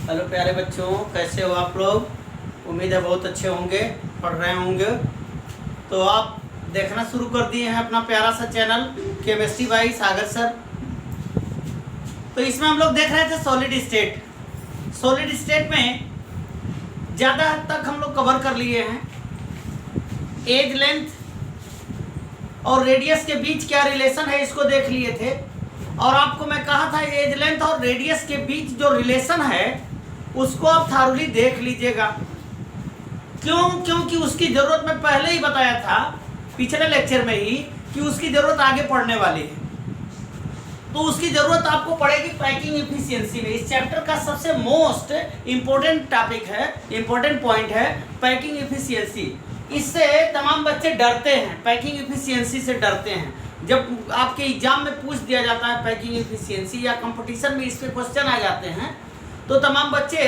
Hello प्यारे बच्चों, कैसे हो आप लोग। उम्मीद है बहुत अच्छे होंगे, पढ़ रहे होंगे। तो आप देखना शुरू कर दिए हैं अपना प्यारा सा channel chemistry by Sagar sir. तो इसमें हम लोग देख रहे थे सॉलिड स्टेट। सॉलिड स्टेट में ज़्यादा हद तक हम लोग कवर कर लिए हैं। एज लेंथ और रेडियस के बीच क्या रिलेशन है इसको देख लिए थे। और आपको मैं कहा था एज लेंथ और रेडियस के बीच जो रिलेशन है उसको आप थारोली देख लीजिएगा। क्योंकि उसकी ज़रूरत मैं पहले ही बताया था पिछले लेक्चर में ही कि उसकी ज़रूरत आगे पढ़ने वाली है। तो उसकी ज़रूरत आपको पड़ेगी पैकिंग इफिशियंसी में। इस चैप्टर का सबसे मोस्ट इम्पोर्टेंट टॉपिक है, इम्पोर्टेंट पॉइंट है पैकिंग इफिशियंसी। इससे तमाम बच्चे डरते हैं, पैकिंग इफिशियंसी से डरते हैं। जब आपके एग्जाम में पूछ दिया जाता है पैकिंग इफिशियंसी या कंपटीशन में इस पे क्वेश्चन आ जाते हैं तो तमाम बच्चे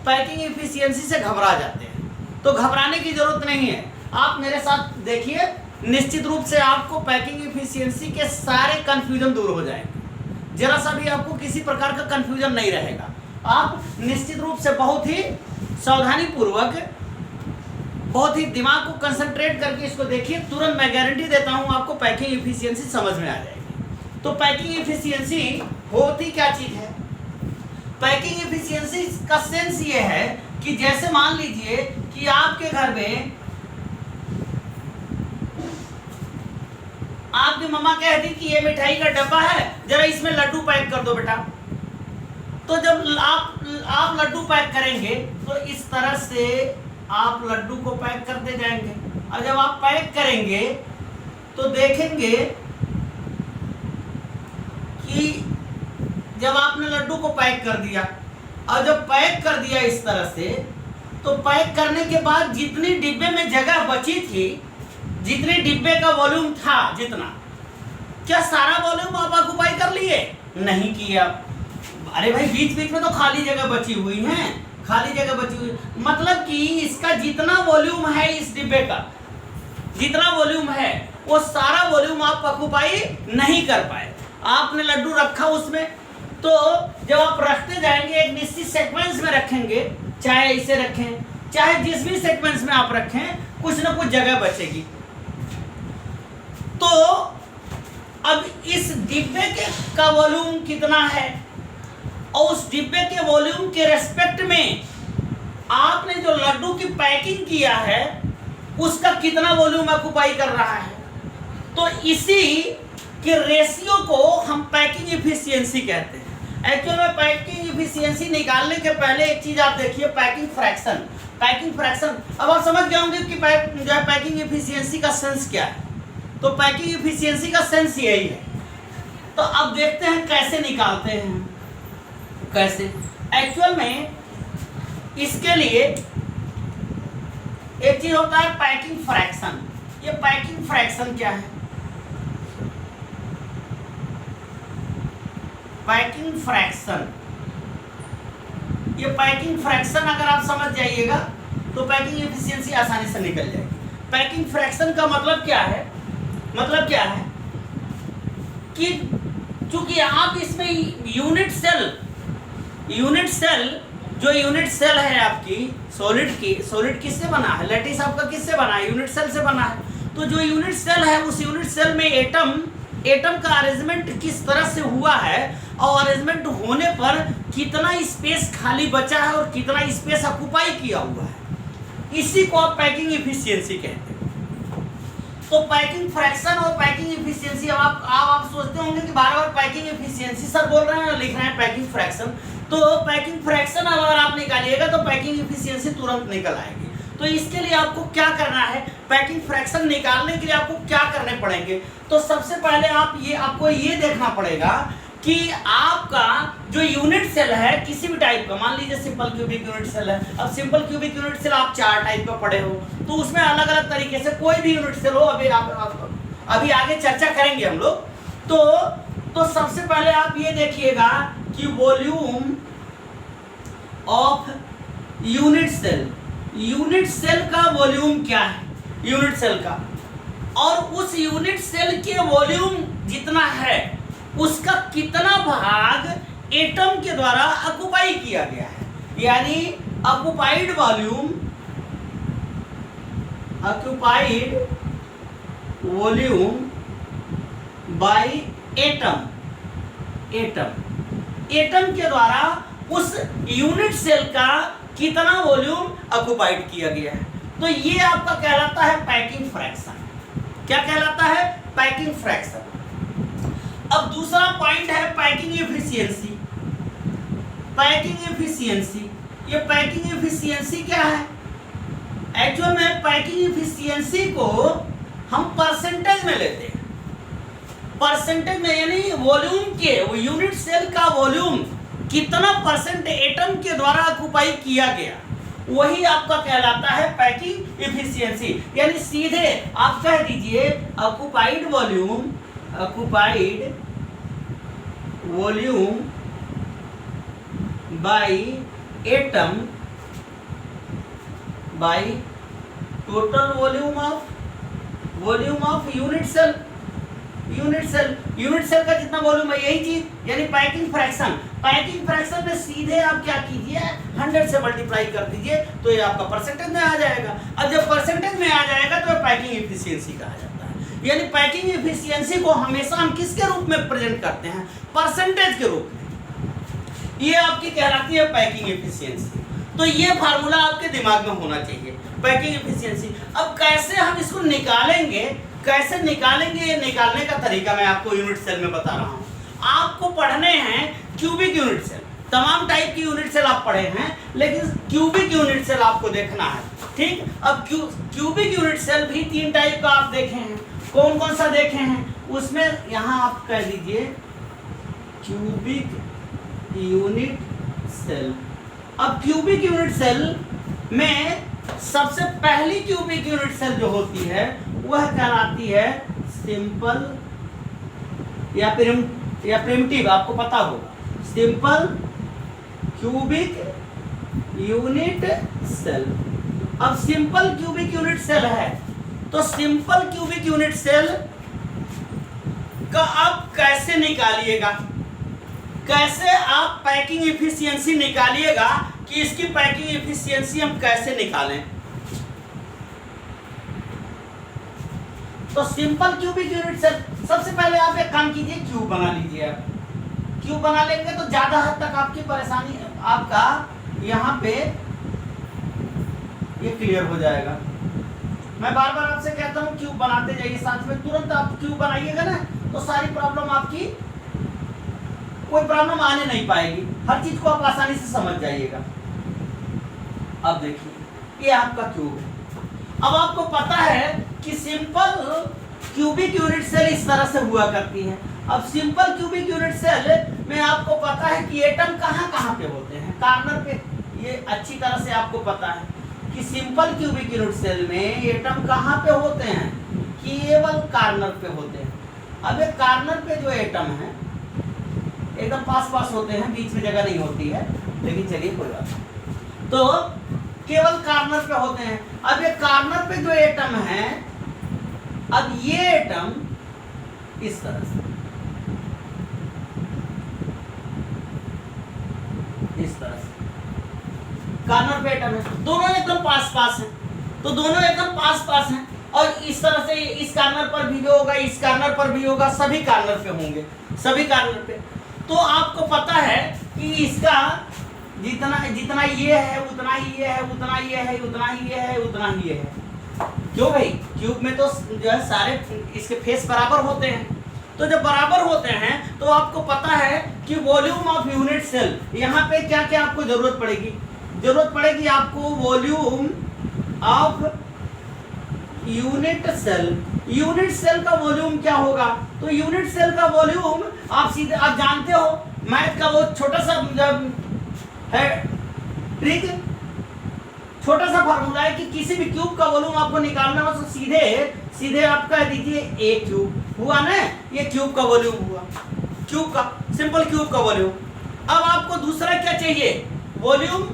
पैकिंग इफिशियंसी से घबरा जाते हैं। तो घबराने की ज़रूरत नहीं है, आप मेरे साथ देखिए, निश्चित रूप से आपको पैकिंग इफिशियंसी के सारे कन्फ्यूजन दूर हो जाएंगे। जरा सा भी आपको किसी प्रकार का कन्फ्यूजन नहीं रहेगा। आप निश्चित रूप से बहुत ही सावधानी पूर्वक, बहुत ही दिमाग को कंसंट्रेट करके इसको देखिए। तुरंत मैं गारंटी देता हूँ आपको पैकिंग इफिशियंसी समझ में आ जाएगी। तो पैकिंग इफिशियंसी होती क्या चीज़ है? पैकिंग इफिशियंसी का सेंस ये है कि जैसे मान लीजिए कि आपके घर में आपकी मम्मा कहती कि ये मिठाई का डब्बा है, जरा इसमें लड्डू पैक कर दो बेटा। तो जब आप लड्डू पैक करेंगे तो इस तरह से आप लड्डू को पैक करते जाएंगे। और जब आप पैक करेंगे तो देखेंगे कि जब आपने लड्डू को पैक कर दिया और जब पैक कर दिया इस तरह से, तो पैक करने के बाद जितनी डिब्बे में जगह बची थी, जितने डिब्बे का वॉल्यूम था, जितना, क्या सारा वॉल्यूम आप ऑक्युपाई कर लिए? नहीं किया। अरे भाई बीच बीच में तो खाली जगह बची हुई है, खाली जगह बची हुई, मतलब कि इसका जितना वॉल्यूम है, इस डिब्बे का जितना वॉल्यूम है वो सारा वॉल्यूम आप ऑक्युपाई नहीं कर पाए। आपने लड्डू रखा उसमें, तो जब आप रखते जाएंगे एक निश्चित सीक्वेंस में रखेंगे, चाहे इसे रखें चाहे जिस भी सीक्वेंस में आप रखें, कुछ ना कुछ जगह बचेगी। तो अब इस डिब्बे का वॉल्यूम कितना है और उस डिब्बे के वॉल्यूम के रेस्पेक्ट में आपने जो लड्डू की पैकिंग किया है उसका कितना वॉल्यूम ऑक्युपाई कर रहा है। तो इसी के रेशियो को हम पैकिंग इफिशियंसी कहते हैं। एक्चुअल में पैकिंग इफिशियंसी निकालने के पहले एक चीज आप देखिए, पैकिंग फ्रैक्शन। पैकिंग फ्रैक्शन अब आप समझ गए होंगे कि जो है पैकिंग इफिशियंसी का सेंस क्या है। तो पैकिंग इफिशियंसी का सेंस यही है। तो अब देखते हैं कैसे निकालते हैं। कैसे? एक्चुअल में इसके लिए एक चीज होता है पैकिंग फ्रैक्शन। ये पैकिंग फ्रैक्शन क्या है? पैकिंग फ्रैक्शन, ये पैकिंग फ्रैक्शन अगर आप समझ जाइएगा तो पैकिंग एफिशिएंसी आसानी से निकल जाएगी। पैकिंग फ्रैक्शन का मतलब क्या है? मतलब क्या है कि चूंकि आप इसमें यूनिट सेल जो यूनिट सेल है आपकी सॉलिड किससे बना है? लैटिस आपका किससे बना है? यूनिट सेल से बना है। तो जो यूनिट सेल है उस यूनिट सेल में एटम का अरेंजमेंट किस तरह से हुआ है और अरेंजमेंट होने पर कितना स्पेस खाली बचा है और कितना स्पेस ऑक्युपाई किया हुआ है, इसी को आप पैकिंग इफिशियंसी कहते हैं। तो पैकिंग फ्रैक्शन और पैकिंग इफिशियंसी, अब आप सोचते होंगे कि बार बार पैकिंग इफिशियंसी सर बोल रहे हैं, लिख रहे हैं पैकिंग फ्रैक्शन। तो पैकिंग फ्रैक्शन अगर आप निकालिएगा तो पैकिंग इफिशियंसी तुरंत निकल आएगी। तो इसके लिए आपको क्या करना है? पैकिंग फ्रैक्शन निकालने के लिए आपको क्या करने पड़ेंगे? तो सबसे पहले आपको ये देखना पड़ेगा कि आपका जो यूनिट सेल है किसी भी टाइप का, मान लीजिए सिंपल क्यूबिक यूनिट सेल है। अब सिंपल क्यूबिक यूनिट सेल आप 4 टाइप का पढ़े हो, तो उसमें अलग अलग तरीके से कोई भी यूनिट सेल हो, अभी आगे चर्चा करेंगे हम लोग। तो सबसे पहले आप ये देखिएगा कि वॉल्यूम ऑफ यूनिट सेल का वॉल्यूम क्या है, यूनिट सेल का, और उस यूनिट सेल के वॉल्यूम जितना है उसका कितना भाग एटम के द्वारा ऑक्युपाई किया गया है। यानी ऑक्युपाइड वॉल्यूम बाय एटम के द्वारा उस यूनिट सेल का कितना वॉल्यूम ऑक्युपाइड किया गया है। तो ये आपका कहलाता है पैकिंग फ्रैक्शन। क्या कहलाता है? Packing fraction. अब दूसरा पॉइंट है पैकिंग एफिशिएंसी। ये पैकिंग एफिशिएंसी क्या है? एक्चुअल में पैकिंग एफिशिएंसी को हम परसेंटेज में लेते हैं। परसेंटेज में यानी वॉल्यूम के, वो यूनिट सेल का वॉल्यूम कितना परसेंट एटम के द्वारा ऑक्युपाई किया गया, वही आपका कहलाता है पैकिंग एफिशिएंसी। यानी सीधे आप कह दीजिए occupied volume by atom by total volume of unit cell का जितना वॉल्यूम है, यही चीज यानी पैकिंग फ्रैक्शन में सीधे आप क्या कीजिए 100 से मल्टीप्लाई कर दीजिए तो ये आपका परसेंटेज में आ जाएगा। अब जब परसेंटेज में आ जाएगा तो पैकिंग एफिशिएंसी कहा जाता है। यानी पैकिंग एफिशिएंसी को हमेशा हम किसके रूप में प्रेजेंट करते हैं? परसेंटेज के रूप में। ये आपकी कहलाती है पैकिंग एफिशिएंसी। तो ये फार्मूला आपके दिमाग में होना चाहिए, पैकिंग एफिशिएंसी। अब कैसे हम इसको निकालेंगे, ये निकालने का तरीका मैं आपको यूनिट सेल में बता रहा हूँ। आपको पढ़ने हैं क्यूबिक यूनिट सेल। तमाम टाइप की यूनिट सेल आप पढ़े हैं, लेकिन क्यूबिक यूनिट सेल आपको देखना है। ठीक, अब क्यूबिक यूनिट सेल भी 3 टाइप का आप देखे हैं। कौन कौन सा देखे हैं? उसमें यहाँ आप कह दीजिए क्यूबिक यूनिट सेल। अब क्यूबिक यूनिट सेल में सबसे पहली क्यूबिक यूनिट सेल जो होती है वह कहलाती है सिंपल या प्रिमिटिव। आपको पता होगा सिंपल क्यूबिक यूनिट सेल। अब सिंपल क्यूबिक यूनिट सेल है तो सिंपल क्यूबिक यूनिट सेल का आप कैसे निकालिएगा, कैसे आप पैकिंग एफिशिएंसी निकालिएगा कि इसकी पैकिंग एफिशिएंसी हम कैसे निकालें। तो सिंपल क्यूबिक यूनिट सेल, सबसे पहले आप एक काम कीजिए, क्यूब बना लीजिए। आप क्यूब बना लेंगे तो ज्यादा हद तक आपकी परेशानी आपका यहाँ पे ये क्लियर हो जाएगा। मैं बार बार आपसे कहता हूँ क्यूब बनाते जाइए, साथ में तुरंत आप क्यूब बनाइएगा ना तो सारी प्रॉब्लम आपकी, कोई प्रॉब्लम आने नहीं पाएगी। हर चीज को आप आसानी से समझ जाइएगा। अब देखिए ये आपका क्यूब है। अब आपको पता है कि सिंपल क्यूबिक यूनिट सेल इस तरह से हुआ करती है। अब सिंपल क्यूबिक यूनिट सेल में आपको पता है कि एटम कहाँ पे होते हैं? कार्नर पे। ये अच्छी तरह से आपको पता है कि सिंपल क्यूबिक यूनिट सेल में एटम कहाँ पे होते हैं? केवल कार्नर पे होते हैं। अब ये कार्नर पे जो एटम है एकदम पास होते हैं, बीच में जगह नहीं होती है, लेकिन चलिए कोई बात नहीं। तो केवल कार्नर पे होते हैं। अब ये कार्नर पे जो एटम है, अब ये एटम इस तरह से, इस तरह से कार्नर पे एटम है, दोनों एकदम पास हैं। तो दोनों एकदम पास हैं और इस तरह से इस कार्नर पर भी होगा, इस कार्नर पर भी होगा, सभी कार्नर पे होंगे, सभी कार्नर पे। तो आपको पता है कि इसका जितना ये है उतना ही ये है, उतना ये है, उतना ही ये है, उतना ही ये है। क्यों भाई? क्यूब में तो जो है सारे इसके फेस बराबर होते हैं। तो जब बराबर होते हैं तो आपको पता है कि वॉल्यूम ऑफ यूनिट सेल, यहाँ पे क्या क्या आपको जरूरत पड़ेगी आपको वॉल्यूम ऑफ यूनिट सेल का वॉल्यूम क्या होगा? तो यूनिट सेल का वॉल्यूम आप जानते हो, मैथ का वो छोटा सा है ट्रिक, छोटा सा फार्मूला है कि किसी भी क्यूब का वॉल्यूम आपको निकालना हो तो सीधे आप कह दीजिए ए क्यूब हुआ ना, ये क्यूब का वॉल्यूम हुआ, क्यूब का सिंपल क्यूब का वॉल्यूम। अब आपको दूसरा क्या चाहिए? Volume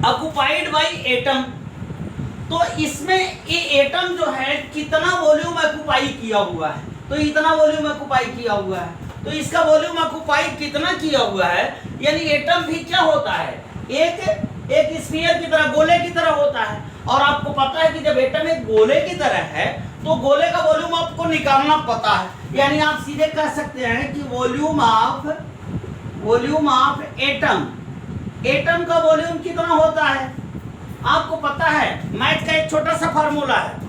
occupied by atom. तो इसमें ये एटम जो है कितना वॉल्यूम ऑक्युपाई किया हुआ है, तो इतना वॉल्यूम ऑक्युपाई किया हुआ है। तो इसका वॉल्यूम ऑक्युपाई कितना किया हुआ है, यानी एटम भी क्या होता है, एक एक स्फीयर की तरह, गोले की तरह होता है। और आपको पता है कि जब एटम एक गोले की तरह है तो गोले का वॉल्यूम आपको निकालना पता है, यानी आप सीधे कह सकते हैं कि वॉल्यूम ऑफ एटम का वॉल्यूम कितना होता है आपको पता है। मैथ का एक छोटा सा फार्मूला है।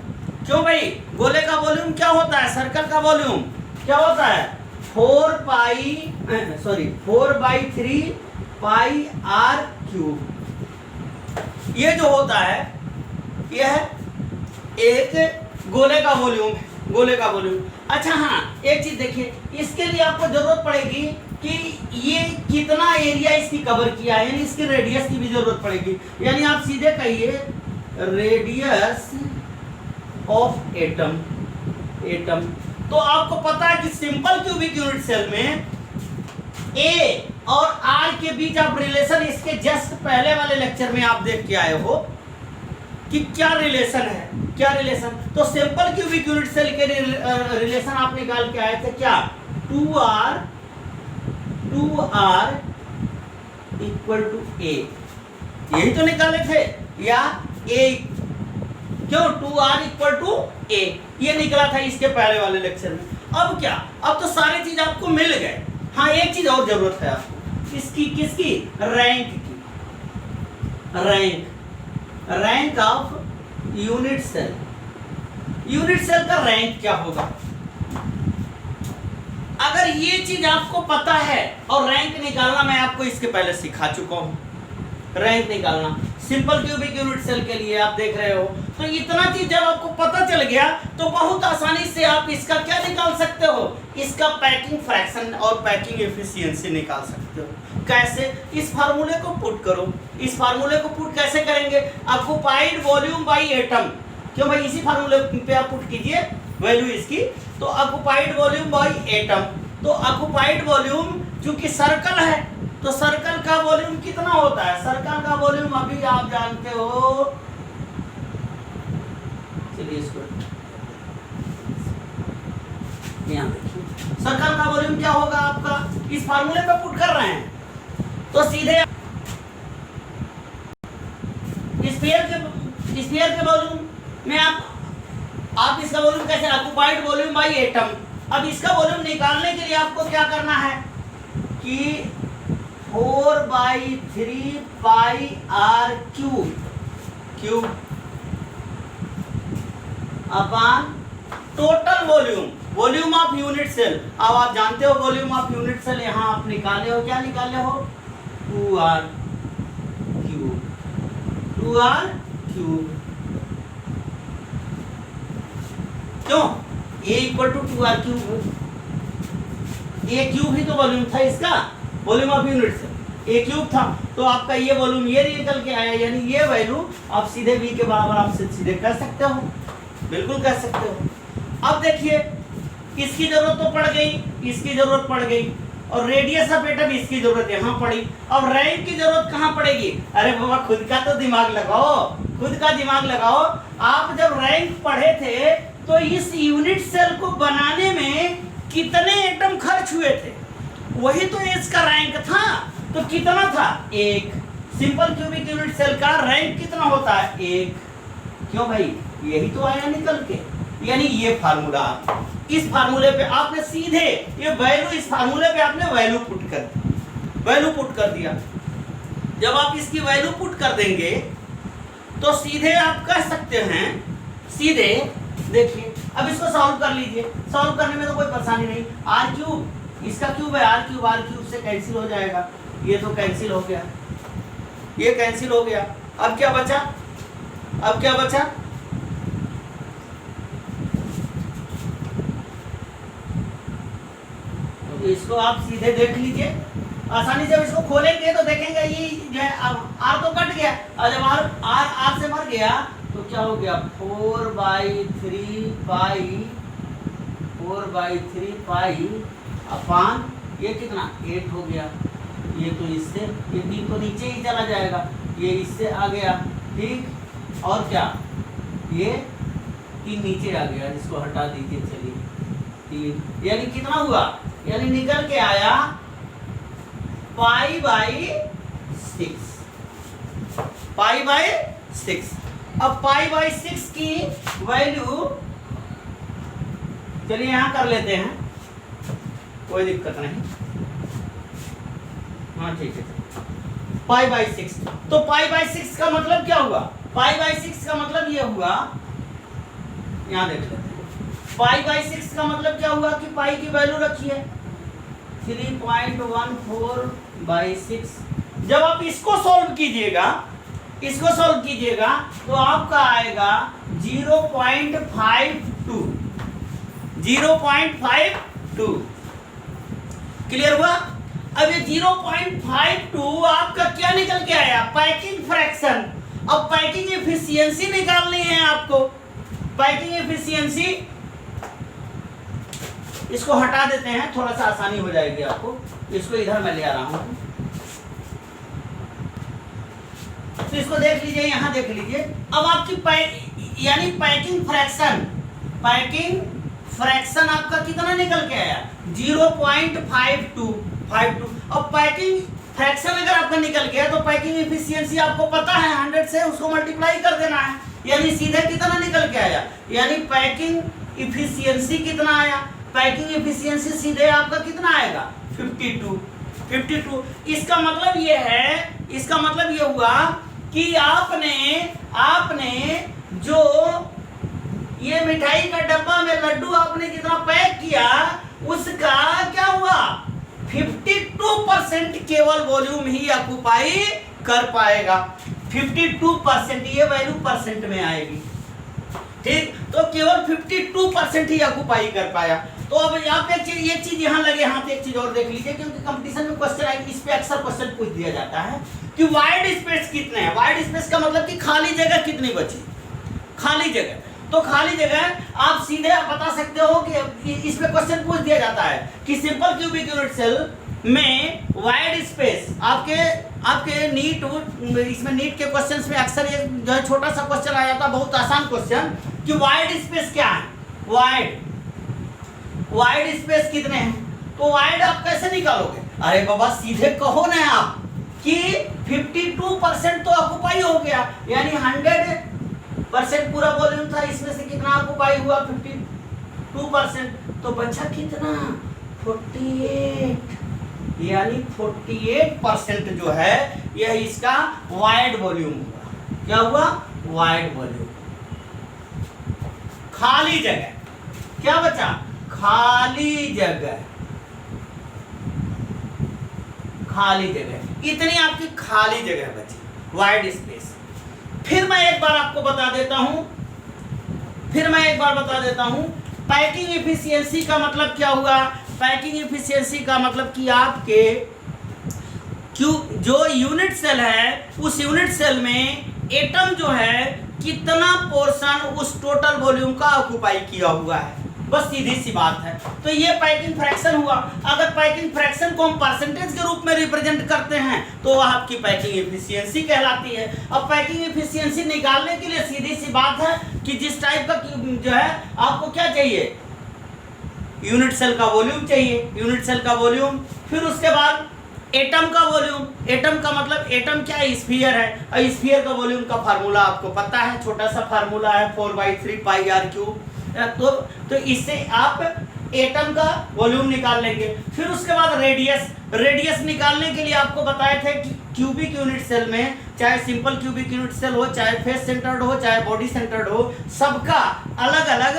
क्यों भाई, गोले का वॉल्यूम क्या होता है, सर्कल का वॉल्यूम क्या होता है, 4/3 पाई r क्यूब। ये जो होता है यह एक गोले का वॉल्यूम है, गोले का वॉल्यूम। अच्छा हाँ, एक चीज देखिए, इसके लिए आपको जरूरत पड़ेगी कि ये कितना एरिया इसकी कवर किया है, यानी इसकी रेडियस की भी जरूरत पड़ेगी। यानी आप सीधे कहिए रेडियस ऑफ एटम। तो आपको पता है कि सिंपल क्यूबिक यूनिट सेल में ए और आर के बीच आप रिलेशन, इसके जस्ट पहले वाले लेक्चर में आप देख के आए हो कि क्या रिलेशन है, क्या रिलेशन। तो सिंपल क्यूबिक यूनिट सेल के रिलेशन आप निकाल के आए थे क्या, 2r इक्वल टू ए, यही तो निकाले थे, या ए क्यों 2r इक्वल टू ए, ये निकला था इसके पहले वाले लेक्चर में। अब क्या, अब तो सारी चीज आपको मिल गए। हाँ, एक चीज और जरूरत है आपको, इसकी किसकी, रैंक की। Rank of unit cell. Unit cell का रैंक क्या होगा, अगर ये चीज आपको पता है, और रैंक निकालना मैं आपको इसके पहले सिखा चुका हूं, रैंक निकालना सिंपल क्यूबिक यूनिट सेल के लिए आप देख रहे हो। तो इतना चीज जब आपको पता चल गया तो बहुत आसानी से आप इसका क्या निकाल सकते हो, इसका पैकिंग फ्रैक्शन और पैकिंग एफिशिएंसी निकाल सकते हो। कैसे, इस फार्मूले को पुट करो। इस फार्मूले को पुट कैसे करेंगे, ऑक्युपाइड वॉल्यूम बाय एटम। क्यों भाई, इसी फार्मूले पे आप पुट कीजिए वैल्यू इसकी। तो ऑक्युपाइड वॉल्यूम बाय एटम, तो ऑक्युपाइड वॉल्यूम चूंकि सर्कल है तो सर्कल का वॉल्यूम कितना होता है, सर्कल का वॉल्यूम अभी आप जानते हो, चलिए इसको यहाँ देखिए, सर्कल का वॉल्यूम क्या होगा आपका, इस फार्मूले पे पुट कर रहे हैं तो सीधे स्फीयर के वॉल्यूम में आप इसका वॉल्यूम कैसे, ऑक्युपाइड वॉल्यूम बाय एटम। अब इसका वॉल्यूम निकालने के लिए आपको क्या करना है कि 4/3 pi r cube upon total volume of unit cell. अब आप जानते हो वॉल्यूम ऑफ यूनिट सेल यहां आप निकाले हो, क्या निकाले हो, 2r क्यूब। क्यों, a equal to 2r cube, a cube ही तो वॉल्यूम था इसका, volume of unit cell a cube था। तो आपका ये वॉल्यूम ये निकल के आया, यानी ये वैल्यू आप सीधे v के बराबर आप सीधे कर सकते हो, बिल्कुल कर सकते हो। अब देखिए, इसकी जरूरत तो पड़ गई, इसकी जरूरत पड़ गई, और रेडियस ऑफ एटम इसकी जरूरत यहाँ पड़ी। अब रैंक की जरूरत कहाँ पड़ेगी, अरे बाबा खुद का तो दिमाग लगाओ, खुद का दिमाग लगाओ। आप जब रैंक पढ़े थे तो इस यूनिट सेल को बनाने में कितने एटम खर्च हुए थे, वही तो इसका रैंक था। तो कितना था, 1। सिंपल क्यूबिक यूनिट सेल का रैंक कितना होता है, 1। क्यों भाई, यही तो आया निकल के। यानी ये फार्मूला, इस फार्मूले पे आपने सीधे ये वैल्यू, इस फार्मूले पे आपने वैल्यू पुट कर दिया। जब आप इसकी वैल्यू पुट कर देंगे तो सीधे आप कह सकते हैं, सीधे देखिए, अब इसको सॉल्व कर लीजिए। सॉल्व करने में तो कोई परेशानी नहीं, r क्यूब, इसका क्यूब है, r क्यूब से कैंसिल हो जाएगा, ये तो कैंसिल हो गया, ये कैंसिल हो गया। अब क्या बचा, तो इसको आप सीधे देख लीजिए आसानी से। इसको खोलेंगे तो देखेंगे ये जो है r तो कट गया, और जब r से मर गया तो क्या हो गया, 4/3 पाई अपॉन ये कितना, 8 हो गया। ये तो इससे, ये 3 तो नीचे ही चला जाएगा, ये इससे आ गया, ठीक। और क्या, ये 3 नीचे आ गया, इसको हटा दीजिए, चलिए 3, यानी कितना हुआ, यानी निकल के आया π/6। Pi by 6। अब पाई बाई 6 की वैल्यू चलिए यहां कर लेते हैं, कोई दिक्कत नहीं। हाँ ठीक है, पाई बाई 6। तो पाई बाई 6 का मतलब क्या हुआ? पाई बाई 6 का मतलब ये हुआ, यहां देख लेते हैं। पाई बाई 6 का मतलब क्या हुआ कि पाई की वैल्यू रखी है 3.14 बाई 6। जब आप इसको सॉल्व कीजिएगा, इसको सॉल्व कीजिएगा तो आपका आएगा 0.52। 0.52 क्लियर हुआ? अब ये 0.52 आपका क्या निकल के आया? Packing fraction. अब पैकिंग एफिशिएंसी निकालनी है आपको। पैकिंग एफिशिएंसी, इसको हटा देते हैं, थोड़ा सा आसानी हो जाएगी आपको। इसको इधर मैं ले आ रहा हूं, तो इसको देख लीजिए, यहां देख लीजिए। अब आपकी यानी पैकिंग फ्रैक्शन, पैकिंग फ्रैक्शन आपका कितना निकल के आया? 0.52। अब पैकिंग फ्रैक्शन अगर आपका निकल गया तो पैकिंग एफिशिएंसी आपको पता है 100 से उसको मल्टीप्लाई कर देना है, यानी सीधे कितना निकल के आया? यानी पैकिंग एफिशिएंसी कितना आया? पैकिंग एफिशिएंसी सीधे आपका कितना आएगा? 52। इसका मतलब ये है, इसका मतलब ये हुआ कि आपने जो ये मिठाई का डब्बा में लड्डू आपने जितना पैक किया उसका क्या हुआ? 52% केवल वॉल्यूम ही ऑक्युपाई कर पाएगा। 52% ये वैल्यू परसेंट में आएगी, ठीक? तो केवल 52% ही ऑक्युपाई कर पाया। तो अब आप एक चीज यहाँ लगे हाथ, एक चीज और देख लीजिए, क्योंकि कंपटीशन में क्वेश्चन आएगी, इस पे अक्सर क्वेश्चन पूछ दिया जाता है कि वाइड स्पेस कितने हैं। वाइड स्पेस का मतलब कि खाली जगह कितनी बची, खाली जगह। तो खाली जगह आप सीधे बता सकते हो कि इस पे क्वेश्चन पूछ दिया जाता है कि सिंपल क्यूबिक यूनिट सेल में वाइड स्पेस, आपके नीट, इसमें नीट के क्वेश्चंस में अक्सर ये जो है छोटा सा क्वेश्चन आ जाता है, बहुत आसान क्वेश्चन, कि वाइड स्पेस क्या है? वाइड स्पेस कितने हैं? तो वाइड आप कैसे निकालोगे? अरे बाबा सीधे कहो ना आप कि 52% तो ऑक्युपाई हो गया, यानी 100% पूरा वॉल्यूम था, इसमें से कितना ऑक्युपाई हुआ? 52%। तो बचा कितना? 48, यानी 48% जो है यह इसका वाइड वॉल्यूम हुआ। क्या हुआ? Wide volume. खाली जगह क्या बचा? खाली जगह, खाली जगह, इतनी आपकी खाली जगह बची, वाइड स्पेस। फिर मैं एक बार आपको बता देता हूं, पैकिंग एफिशिएंसी का मतलब क्या हुआ? पैकिंग एफिशिएंसी का मतलब कि आपके जो यूनिट सेल है, उस यूनिट सेल में एटम जो है कितना पोर्शन उस टोटल वॉल्यूम का ऑक्युपाई किया हुआ है, बस सीधी सी बात है। तो ये पैकिंग फ्रैक्शन हुआ। अगर पैकिंग फ्रैक्शन को हम परसेंटेज के रूप में रिप्रेजेंट करते हैं तो वह आपकी पैकिंग एफिशिएंसी कहलाती है। अब पैकिंग एफिशिएंसी निकालने के लिए सीधी सी बात है कि जिस टाइप का जो है आपको क्या चाहिए? यूनिट सेल का वॉल्यूम चाहिए, यूनिट सेल का वॉल्यूम। फिर उसके बाद एटम का वॉल्यूम। एटम का मतलब एटम क्या है? स्फीयर है, और स्फीयर का वॉल्यूम का फार्मूला आपको पता है, छोटा सा फार्मूला है 4/3 पाई आर क्यूब। तो इससे आप एटम का वॉल्यूम निकाल लेंगे। फिर उसके बाद रेडियस निकालने के लिए आपको बताए थे कि क्यूबिक यूनिट सेल में, चाहे सिंपल क्यूबिक यूनिट सेल हो, चाहे फेस सेंटर्ड हो, चाहे बॉडी सेंटर्ड हो, सबका अलग अलग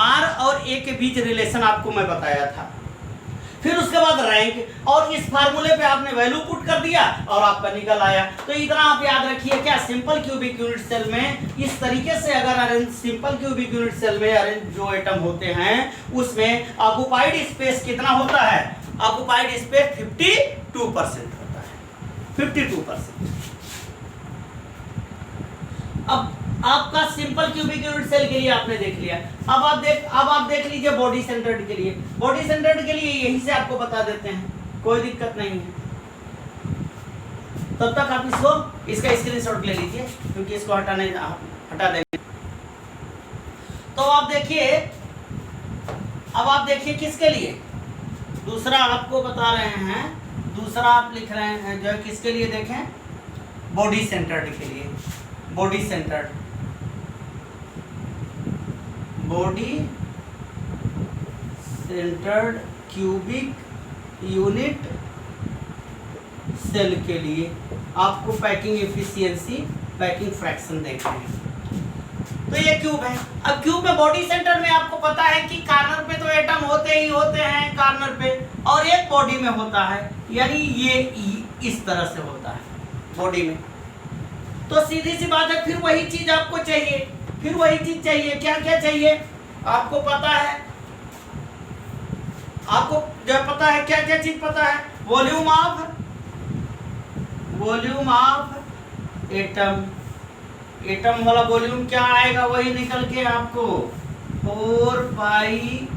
आर और ए के बीच रिलेशन आपको मैं बताया था। फिर उसके बाद रैंक, और इस फार्मूले पे आपने वैल्यू पुट कर दिया और आपका निकल आया। तो इतना आप याद रखिए, क्या सिंपल क्यूबिक यूनिट सेल में इस तरीके से अगर arrange, simple cubic unit cell में अरेंज जो एटम होते हैं उसमें ऑक्युपाइड स्पेस कितना होता है? ऑक्युपाइड स्पेस 52% होता है, 52%। अब आपका सिंपल क्यूबिक यूनिट सेल के लिए आपने देख लिया। अब आप देख लीजिए बॉडी सेंटर्ड के लिए। बॉडी सेंटर्ड के लिए यही से आपको बता देते हैं, कोई दिक्कत नहीं है। तब तक आप इसका स्क्रीनशॉट ले लीजिए, क्योंकि इसको हटा देंगे। तो अब आप देखिए किसके लिए दूसरा आपको बता रहे हैं, दूसरा आप लिख रहे हैं जो किसके लिए देखें, बॉडी सेंटर्ड के लिए, body centred, body centred cubic unit cell के लिए आपको पैकिंग एफिशिएंसी, पैकिंग फ्रैक्शन देखना है। तो ये क्यूब है। अब क्यूब में बॉडी सेंटर में आपको पता है कि कॉर्नर पे तो एटम होते ही होते हैं कॉर्नर पे, और एक बॉडी में होता है, यानी ये इस तरह से होता है बॉडी में। तो सीधी सी बात है, फिर वही चीज आपको चाहिए, फिर वही चीज चाहिए। क्या क्या चाहिए आपको पता है? आपको जब पता है क्या क्या चीज पता है? वॉल्यूम ऑफ एटम, एटम वाला वॉल्यूम क्या आएगा वही निकल के आपको 4/3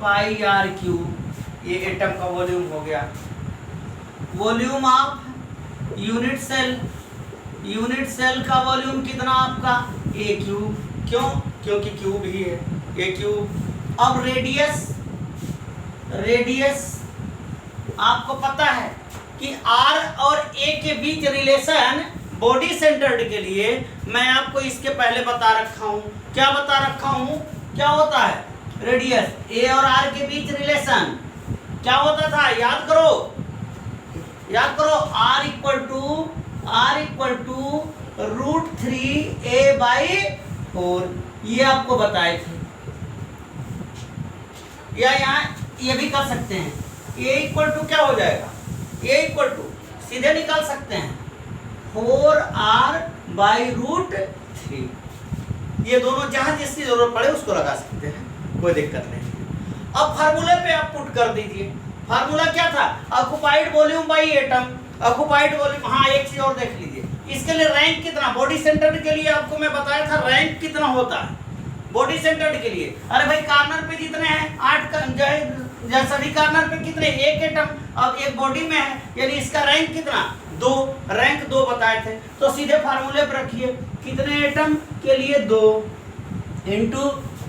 पाई आर क्यूब, ये एटम का वॉल्यूम हो गया। Volume of unit cell, unit cell का वॉल्यूम कितना आपका? A cube. क्यों? क्योंकि क्यूब ही है, ए क्यूब। अब रेडियस, रेडियस आपको पता है कि आर और ए के बीच रिलेशन बॉडी सेंटर्ड के लिए मैं आपको इसके पहले बता रखा हूं। क्या बता रखा हूं? क्या होता है रेडियस? ए और आर के बीच रिलेशन क्या होता था? याद करो, याद करो। आर इक्वल टू √3a/4, ये आपको बताए थे। या यहाँ ये भी कर सकते हैं, ए इक्वल टू क्या हो जाएगा? ए इक्वल टू सीधे निकाल सकते हैं 4r/√3। ये दोनों जहां जिसकी जरूरत पड़े उसको लगा सकते हैं, कोई दिक्कत नहीं। अब फार्मूले पे आप पुट कर दीजिए। फार्मूला क्या था? Occupied volume by atom, occupied volume. हाँ, एक चीज और देख लीजिए, इसके लिए रैंक कितना, बॉडी सेंटर्ड के लिए आपको मैं बताया था रैंक कितना होता है बॉडी सेंटर्ड के लिए। अरे भाई कॉर्नर पे जितने हैं 8 सभी कॉर्नर पे कितने? एक एटम। अब एक बॉडी में है, यानी इसका रैंक कितना? 2, रैंक 2 बताए थे। तो सीधे फार्मूले पर रखिए, कितने एटम के लिए? 2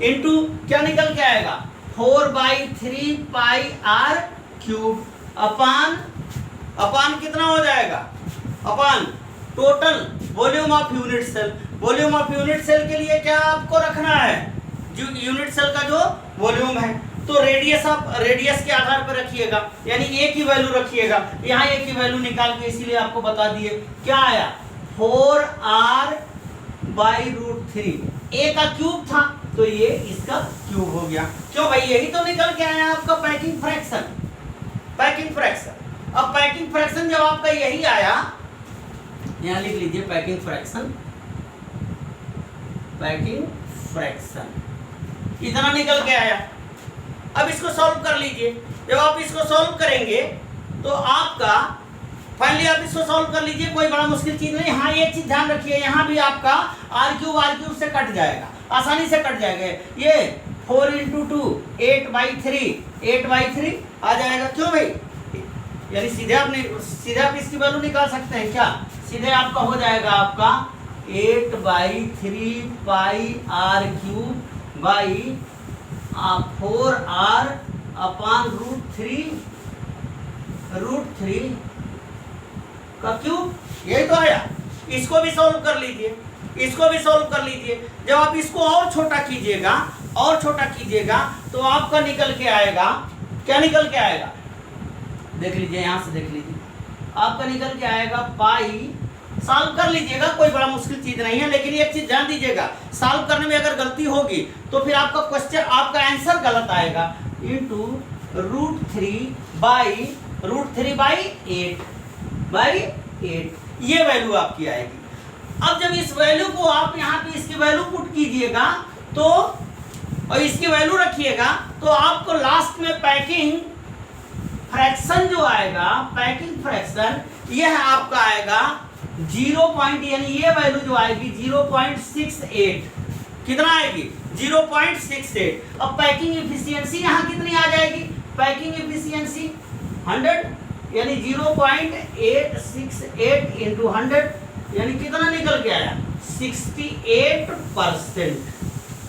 इंटू क्या निकल के आएगा? 4/3 पाई आर क्यूब अपान कितना हो जाएगा? अपान total volume of unit cell. Volume of unit cell के लिए क्या आपको रखना है? जो यूनिट सेल का जो वॉल्यूम है, तो रेडियस आप रेडियस के आधार पर रखिएगा, यानी ए की वैल्यू रखिएगा। यहाँ ए की वैल्यू निकाल के इसीलिए आपको बता दिए। क्या आया? 4r/√3। ए का क्यूब था तो ये इसका क्यूब हो गया। क्यों भाई? यही तो निकल के आया आपका पैकिंग फ्रैक्शन, पैकिंग फ्रैक्शन। अब पैकिंग फ्रैक्शन जब आपका यही आया, यहाँ लिख लीजिए पैकिंग फ्रैक्शन, पैकिंग फ्रैक्शन इतना निकल के आया। अब इसको सॉल्व कर लीजिए। जब आप इसको सॉल्व करेंगे तो आपका फाइनली आप इसको सॉल्व कर लीजिए, कोई बड़ा मुश्किल चीज नहीं। हाँ, एक चीज ध्यान रखिए, यहाँ भी आपका आर क्यूब से कट जाएगा, आसानी से कट जाएगा। ये 4 × 2 8/3 आ जाएगा। क्यों भाई? यानी सीधे आप इसकी वैल्यू निकाल सकते हैं। क्या सीधे आपका हो जाएगा आपका 8/3 पाई आर क्यूब बाई 4r/√3 का क्यूब, यही तो आया। इसको भी सॉल्व कर लीजिए, इसको भी सॉल्व कर लीजिए। जब आप इसको और छोटा कीजिएगा, और छोटा कीजिएगा, तो आपका निकल के आएगा, क्या निकल के आएगा? देख लीजिए, यहां से देख लीजिए, आपका निकल के आएगा पाई। सॉल्व कर लीजिएगा, कोई बड़ा मुश्किल चीज नहीं है। लेकिन एक चीज ध्यान दीजिएगा, सॉल्व करने में अगर गलती होगी तो फिर आपका क्वेश्चन, आपका आंसर गलत आएगा। इंटू √3/8 ये वैल्यू आपकी आएगी। अब जब इस वैल्यू को आप यहाँ पे इसकी वैल्यू पुट कीजिएगा तो, और इसकी वैल्यू रखिएगा, तो आपको लास्ट में पैकिंग फ्रैक्शन जो आएगा, पैकिंग फ्रैक्शन यह आपका आएगा 0. यानी ये वैल्यू जो आएगी 0.68। कितना आएगी? 0.68। अब पैकिंग एफिशिएंसी यहाँ कितनी आ जाएगी? पैकिंग एफिशिएंसी 100, यानी 0.868 × 100, यानी कितना निकल के आया? 68%।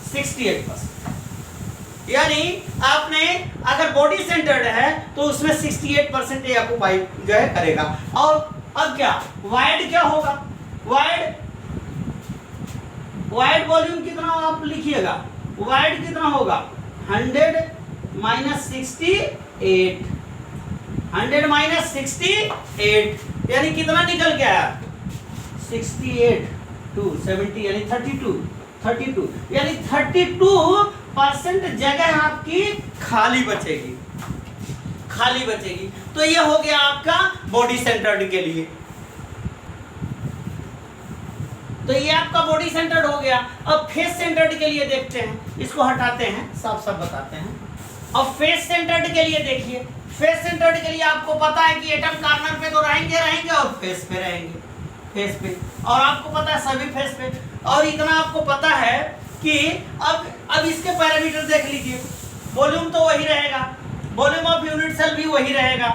68%। यानी आपने अगर बॉडी सेंटर्ड है तो उसमें 68% ये ऑक्यूपाई जो है करेगा। और अब क्या वाइड क्या होगा, वाइड वॉल्यूम कितना आप लिखिएगा, वाइड कितना होगा 100 माइनस 68, 100 माइनस 68 यानी कितना निकल के आया 68 टू 70 यानी 32 यानी 32% जगह आपकी खाली बचेगी। तो ये हो गया आपका बॉडी सेंटर्ड के लिए। तो ये आपका बॉडी सेंटर्ड हो गया। अब फेस सेंटर्ड के लिए देखते हैं, इसको हटाते हैं, साफ बताते हैं। अब फेस सेंटर्ड के लिए देखिए, फेस सेंटर्ड के लिए आपको पता है कि एटम कॉर्नर पे तो रहेंगे और फेस पे रहेंगे, फेस पे, और आपको पता है सभी फेस पे। और इतना आपको पता है कि अब इसके पैरामीटर देख लीजिए, वॉल्यूम तो वही रहेगा, वॉल्यूम ऑफ यूनिट सेल भी वही रहेगा,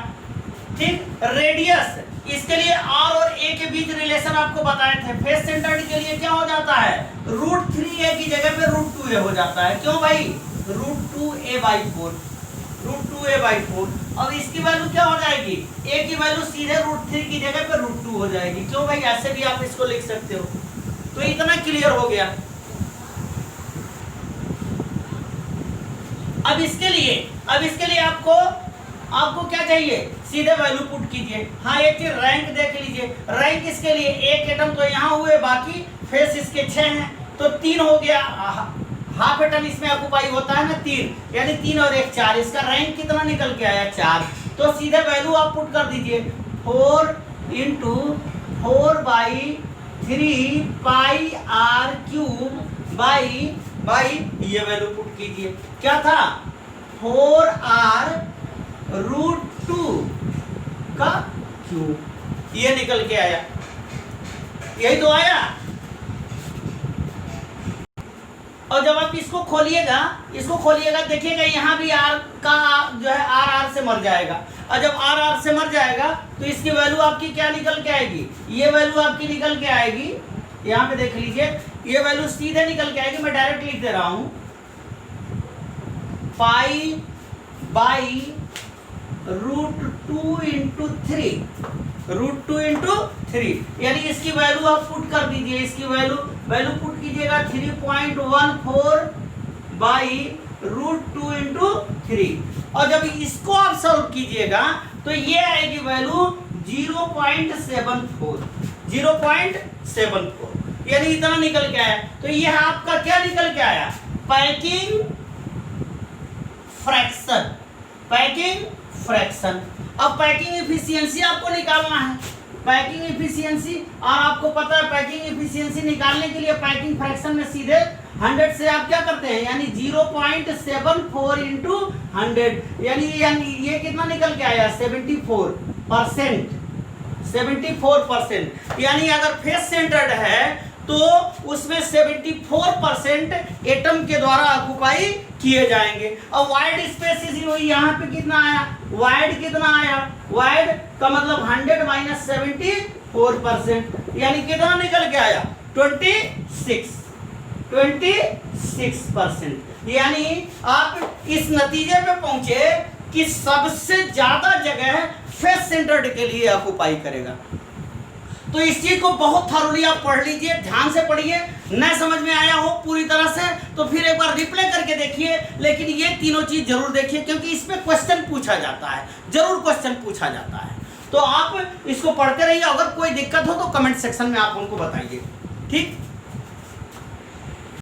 ठीक। रेडियस, इसके लिए आर और ए के बीच रिलेशन आपको बताए थे। फेस सेंटर्ड के लिए क्या हो जाता है, √3a की जगह पे √2a हो जाता है। क्यों भाई, √2a/4, √2a/4। अब इसकी वैल्यू क्या हो जाएगी, a की वैल्यू सीधे √3 की जगह पे √2 हो जाएगी। क्यों भाई, ऐसे भी आप इसको लिख सकते हो। तो इतना क्लियर हो गया। अब इसके लिए आपको क्या चाहिए, सीधे वैल्यू पुट कीजिए। हाँ, एक चीज रैंक देख लीजिए, रैंक इसके लिए एक एटम तो यहाँ हुए, बाकी फेस इसके 6 हैं तो 3 हो गया। हाफ एटम इसमें ऑक्यूपाई होता है ना 3, यानी 3 और 1 4, इसका रैंक कितना निकल के आया 4। तो सीधे वैल्यू आप पुट कर दीजिए 4 × 4/3 πr³ बाई ये वैल्यू पुट कीजिए, क्या था 4r√2 ये निकल के आया, यही तो आया। और जब आप इसको खोलिएगा देखिएगा यहाँ भी r का जो है r से मर जाएगा। और जब r से मर जाएगा तो इसकी वैल्यू आपकी क्या निकल के आएगी, ये वैल्यू आपकी निकल के आएगी, यहाँ पे देख लीजिए, ये वैल्यू सीधे निकल के आएगी। मैं डायरेक्ट लिख दे रहा हूं, √2 × 3 यानी इसकी वैल्यू आप पुट कर दीजिए, इसकी वैल्यू पुट कीजिएगा 3.14/√2 × 3। और जब इसको आप सॉल्व कीजिएगा तो ये आएगी वैल्यू 0.74 यानी इतना निकल के आया। तो ये आपका क्या निकल के आया, पैकिंग फ्रैक्शन। अब पैकिंग एफिशिएंसी आपको निकालना है, पैकिंग एफिशिएंसी, और आपको पता है पैकिंग एफिशिएंसी निकालने के लिए पैकिंग फ्रैक्शन में सीधे 100 से आप क्या करते हैं, यानी 0.74 × 100 यानी ये कितना निकल के आया 74%। यानी अगर फेस सेंटर्ड है तो उसमें 74% एटम के द्वारा ऑक्यूपाई किए जाएंगे। अब वाइड स्पेसिस यहाँ पे कितना आया, वाइड का मतलब 100 माइनस 74% यानी कितना निकल के आया 26%। यानी आप इस नतीजे पे पहुंचे कि सबसे ज्यादा जगह फेस सेंटर्ड के लिए ऑक्यूपाई करेगा। तो इस चीज को बहुत थॉरली आप पढ़ लीजिए, ध्यान से पढ़िए। न समझ में आया हो पूरी तरह से तो फिर एक बार रिप्ले करके देखिए, लेकिन ये तीनों चीज जरूर देखिए क्योंकि इस पे क्वेश्चन पूछा जाता है, जरूर क्वेश्चन पूछा जाता है। तो आप इसको पढ़ते रहिए, अगर कोई दिक्कत हो तो कमेंट सेक्शन में आप उनको बताइए, ठीक।